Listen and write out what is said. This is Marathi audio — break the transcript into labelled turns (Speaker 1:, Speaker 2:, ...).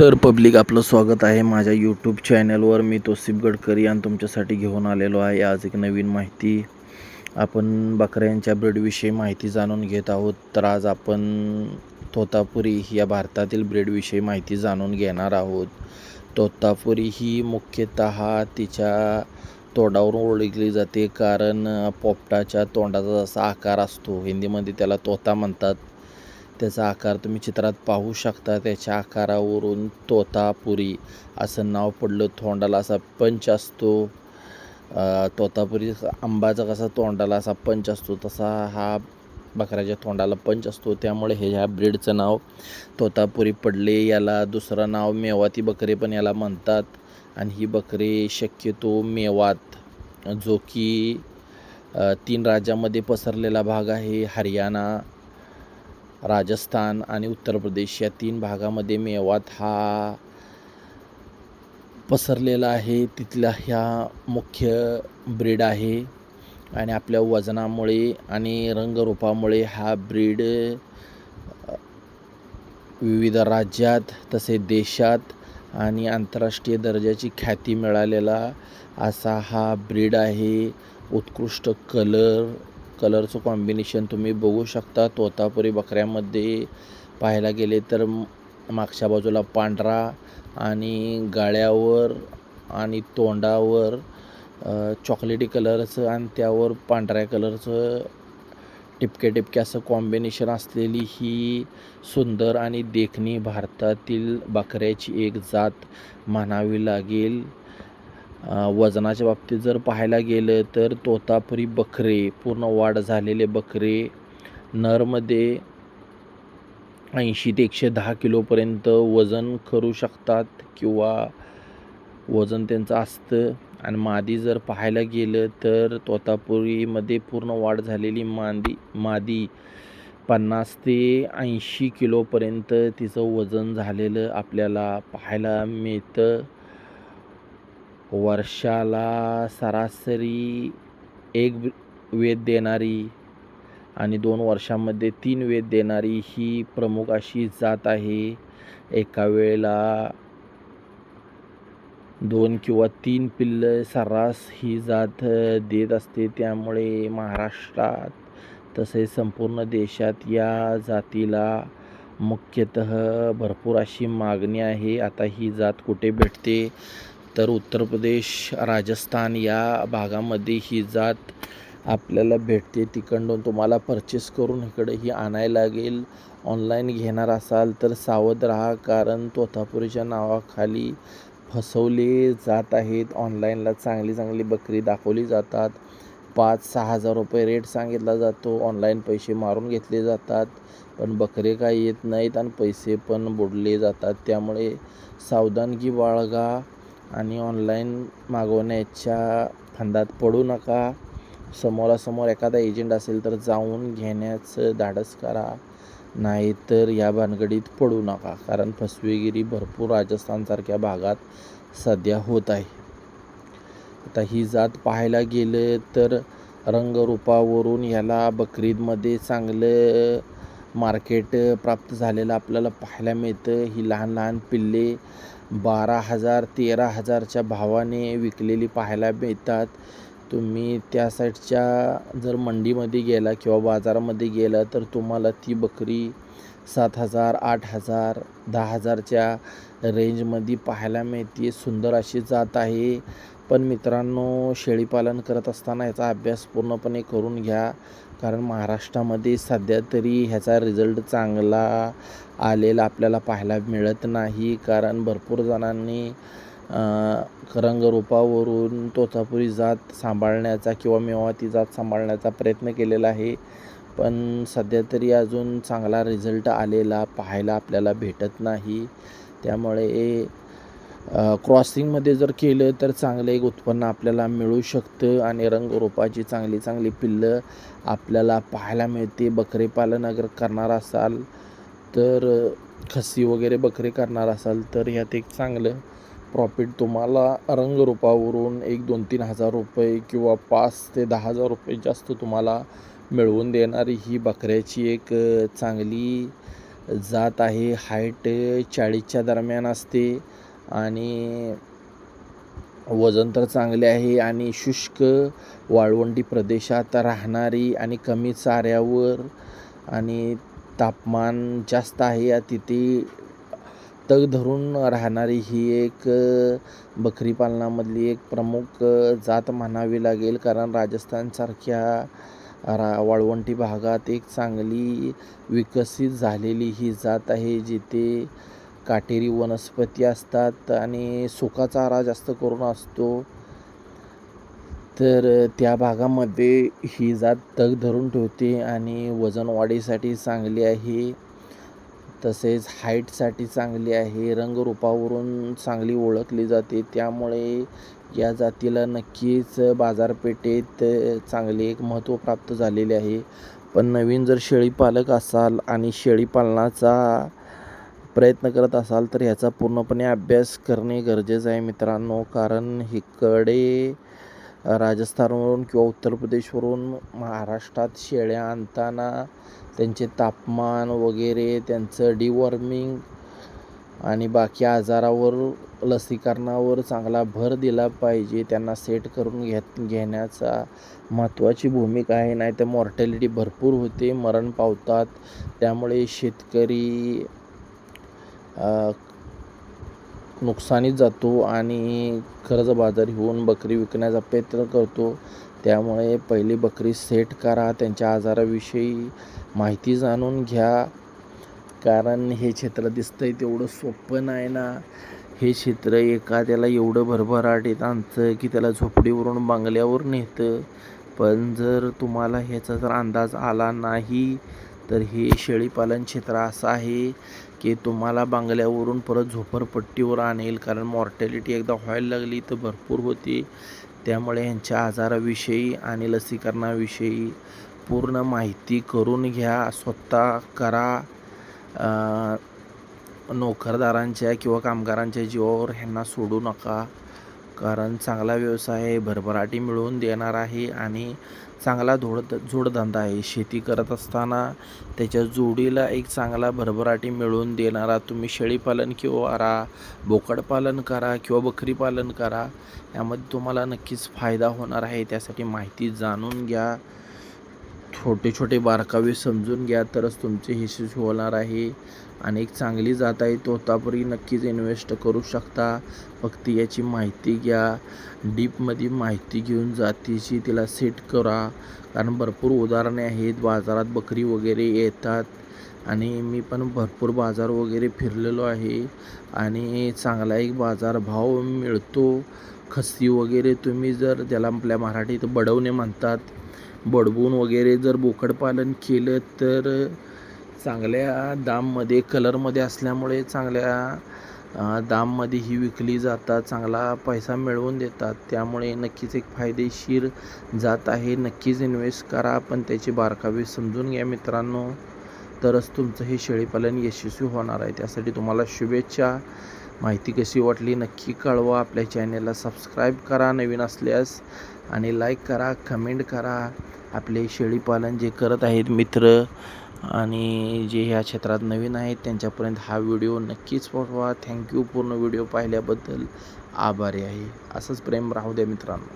Speaker 1: तर पब्लिक आपलं स्वागत आहे माझ्या यूट्यूब चॅनलवर. मी तौसिफ गडकरी आणि तुमच्यासाठी घेऊन आलेलो आहे आज एक नवीन माहिती. आपण बकऱ्यांच्या ब्रीडविषयी माहिती जाणून घेत आहोत. तर आज आपण तोतापुरी या भारतातील ब्रीडविषयी माहिती जाणून घेणार आहोत. तोतापुरी ही मुख्यतः तिच्या तोंडावरून ओळखली जाते, कारण पोपटाच्या तोंडाचा जसा आकार असतो, हिंदीमध्ये त्याला तोता म्हणतात. त्याचा आकार तुम्ही चित्रात पाहू शकता. त्याच्या आकारावरून तोतापुरी असं नाव पडलं. तोंडाला असा पंच असतो. तोतापुरी आंबाचा कसा तोंडाला असा पंच असतो, तसा हा बकऱ्याच्या तोंडाला पंच असतो. त्यामुळे ह्या ब्रीडचं नाव तोतापुरी पडले. याला दुसरं नाव मेवाती बकरे पण याला म्हणतात. आणि ही बकरी शक्यतो मेवात, जो की 3 राज्यामध्ये पसरलेला भाग आहे, हरियाणा, राजस्थान आणि उत्तर प्रदेश, या 3 भागामध्ये मेवात हा पसरलेला आहे. तिथला ह्या मुख्य ब्रीड आहे. आणि आपल्या वजनामुळे आणि रंगरूपामुळे हा ब्रीड विविध राज्यात तसे देशात आणि आंतरराष्ट्रीय दर्जाची ख्याती मिळालेला असा हा ब्रीड आहे. उत्कृष्ट कलरचं कॉम्बिनेशन तुम्ही बघू शकता. तोतापुरी बकऱ्यामध्ये पाहायला गेले तर मागच्या बाजूला पांढरा आणि गाळ्यावर आणि तोंडावर चॉकलेटी कलरचं आणि त्यावर पांढऱ्या कलरचं टिपके असं कॉम्बिनेशन असलेली ही सुंदर आणि देखणी भारतातील बकऱ्याची एक जात म्हणावी लागेल. वजनाच्या बाबतीत जर पाहायला गेलं तर तोतापुरी बकरे, पूर्ण वाढ झालेले बकरे, नरमध्ये 80 ते 110 किलोपर्यंत वजन करू शकतात किंवा वजन त्यांचं असतं. आणि मादी जर पाहायला गेलं तर तोतापुरीमध्ये पूर्ण वाढ झालेली मादी 50 ते 80 किलोपर्यंत तिचं वजन झालेलं आपल्याला पाहायला मिळतं. वर्षाला सरासरी 1 वेद देणारी आणि 2 वर्षांमध्ये 3 वेद देणारी ही प्रमुख अशी जात आहे. एका वेळेला 2 किंवा 3 पिल्लं सर्रास ही जात देत असते. त्यामुळे महाराष्ट्रात तसेच संपूर्ण देशात या जातीला मुख्यतः भरपूर अशी मागणी आहे. आता ही जात कुठे भेटते तर उत्तर प्रदेश, राजस्थान या भागामध्ये ही जात आपल्याला भेटते. तिकडून तुम्हाला परचेस करून इकडे ही आणायला लागेल. ऑनलाईन घेणार असाल तर सावध राहा, कारण तोतापुरीच्या नावाखाली फसवले जात आहेत. ऑनलाईनला चांगली बकरी दाखवली जातात. 5-6 हजार रुपये रेट सांगितला जातो. ऑनलाईन पैसे मारून घेतले जातात, पण बकरे काय येत नाहीत आणि पैसे पण बुडले जातात. त्यामुळे सावधानगी बाळगा आणि ऑनलाईन मागवण्याच्या फंदात पडू नका. समोरासमोर एखादा एजंट असेल तर जाऊन घेण्याचं धाडस करा, नाहीतर या भानगडीत पडू नका, कारण फसवेगिरी भरपूर राजस्थानसारख्या भागात सध्या होत आहे. आता ही जात पाहायला गेलं तर रंगरूपावरून ह्याला बकरीदमध्ये चांगलं मार्केट प्राप्त झालेलं आपल्याला पाहायला मिळतं. ही लहान पिल्ले 12,000 13,000च्या भावाने विकलेली पाहायला मिळतात. तुम्ही त्या साईडच्या जर मंडीमध्ये गेला किंवा बाजारामध्ये गेला तर तुम्हाला ती बकरी 7,000 8,000 10,000च्या रेंजमध्ये पाहायला मिळते. सुंदर अशी जात आहे. पण मित्रांनो, शेळीपालन करत असताना याचा अभ्यास पूर्णपणे करून घ्या, कारण महाराष्ट्रामध्ये सध्या तरी ह्याचा रिझल्ट चांगला आलेला आपल्याला पाहायला मिळत नाही. कारण भरपूर जणांनी रंगरूपावरून तोतापुरी जात सांभाळण्याचा किंवा मेवाती जात सांभाळण्याचा प्रयत्न केलेला आहे, पण सध्या तरी अजून चांगला रिझल्ट आलेला पाहायला आपल्याला भेटत नाही. त्यामुळे क्रॉसिंगमध्ये जर केलं तर चांगलं एक उत्पन्न आपल्याला मिळू शकतं आणि रंगरूपाची चांगली पिल्लं आपल्याला पाहायला मिळते. बकरे पालन अगर करणार असाल तर, खसी वगैरे बकरे करणार असाल तर ह्यात एक चांगलं प्रॉफिट तुम्हाला रंगरूपावरून 1-2-3 हजार रुपये किंवा 5 ते 10 हजार रुपये जास्त तुम्हाला मिळवून देणारी ही बकऱ्याची एक चांगली जात आहे. हाईट 40च्या दरम्यान असते आणि वजन तर चांगले आहे आणि शुष्क वाळवंटी प्रदेशात राहणारी आणि कमी चाऱ्यावर आणि तापमान जास्त आहे या तिथे तग धरून राहणारी ही एक बकरी पालनामधली एक प्रमुख जात म्हणावी लागेल. कारण राजस्थानसारख्या वाळवंटी भागात एक चांगली विकसित झालेली ही जात आहे, जिथे काटेरी वनस्पती असतात आणि सुका चारा जास्त करून असतो. तर त्या भागामध्ये ही जात तग धरून ठेवते आणि वजन वाढीसाठी चांगली आहे. तसेच हाईटसाठी चांगली आहे. रंगरूपावरून चांगली ओळखली जाते. त्यामुळे या जातीला नक्कीच बाजारपेठेत चांगले एक महत्त्व प्राप्त झालेले आहे. पण नवीन जर शेळीपालक असाल आणि शेळीपालनाचा प्रयत्न करत असाल तर ह्याचा पूर्णपणे अभ्यास करणे गरजेचं आहे मित्रांनो. कारण इकडे राजस्थानवरून किंवा उत्तर प्रदेशवरून महाराष्ट्रात शेळ्या आणताना त्यांचे तापमान वगैरे, त्यांचं डिवॉर्मिंग आणि बाकी आजारावर लसीकरणावर चांगला भर दिला पाहिजे. त्यांना सेट करून घेण्याचा महत्त्वाची भूमिका आहे. नाहीतर मॉर्टॅलिटी भरपूर होते, मरण पावतात. त्यामुळे शेतकरी नुकसानीत जातो आणि कर्जबाजारी होऊन बकरी विकण्याचा प्रयत्न करतो. त्यामुळे पहिली बकरी सेट करा, त्यांच्या आजाराविषयी माहिती जाणून घ्या. कारण हे क्षेत्र दिसतंय तेवढं सोपं नाही ना. हे क्षेत्र एखाद्याला एवढं भरभराटीत आणतं की त्याला झोपडीवरून बंगल्यावर नेतं. पण जर तुम्हाला ह्याचा जर अंदाज आला नाही तर हे शेळीपालन क्षेत्र असं आहे की तुम्हाला बंगल्यावरून परत झोपडपट्टीवर आणेल. कारण मॉर्टॅलिटी एकदा व्हायला लागली तर भरपूर होती. त्यामुळे ह्यांच्या आजाराविषयी आणि लसीकरणाविषयी पूर्ण माहिती करून घ्या. स्वतः करा. नोकरदारांच्या किंवा कामगारांच्या जीवावर ह्यांना सोडू नका. कारण चांगला व्यवसाय आहे, भरभराटी मिळवून देणार आहे आणि चांगला जोडधंदा आहे. शेती करत असताना त्याच्या जोडीला एक चांगला भरभराटी मिळवून देणारा तुम्ही शेळीपालन किंवा बोकडपालन करा किंवा बकरीपालन करा. यामध्ये तुम्हाला नक्कीच फायदा होणार आहे. त्यासाठी माहिती जाणून घ्या, छोटे छोटे बारकावे समजून घ्या, तरच तुमचे यशस्वी होणार आहे. आणि एक चांगली जात आहे, तोतापुरी नक्कीच इन्व्हेस्ट करू शकता. फक्त याची माहिती घ्या, डीपमध्ये माहिती घेऊन जातीची तिला सेट करा. कारण भरपूर उदाहरणे आहेत, बाजारात बकरी वगैरे येतात आणि मी पण भरपूर बाजार वगैरे फिरलेलो आहे आणि चांगला एक बाजारभाव मिळतो. खस्सी वगैरे तुम्ही जर त्याला आपल्या मराठीत बडवणे म्हणतात, बडवून वगैरे जर बोकडपालन केलं तर चांगल्या दाममध्ये, कलरमध्ये असल्यामुळे चांगल्या दाममध्ये ही विकली जातात, चांगला पैसा मिळवून देतात. त्यामुळे नक्कीच एक फायदेशीर जात आहे. नक्कीच इन्व्हेस्ट करा, पण त्याची बारकावे समजून घ्या मित्रांनो, तरच तुमचं हे शेळीपालन यशस्वी होणार आहे. त्यासाठी तुम्हाला शुभेच्छा. माहिती कशी वाटली नक्की कळवा. आपल्या चॅनेलला सबस्क्राईब करा नवीन असल्यास आणि लाईक करा, कमेंट करा. आपले शेळीपालन जे करत आहेत मित्र आणि जे ह्या क्षेत्रात नवीन आहेत त्यांच्यापर्यंत हा व्हिडिओ नक्कीच पोहोचवा. थँक्यू. पूर्ण व्हिडिओ पाहिल्याबद्दल आभारी आहे. असंच प्रेम राहू द्या मित्रांनो.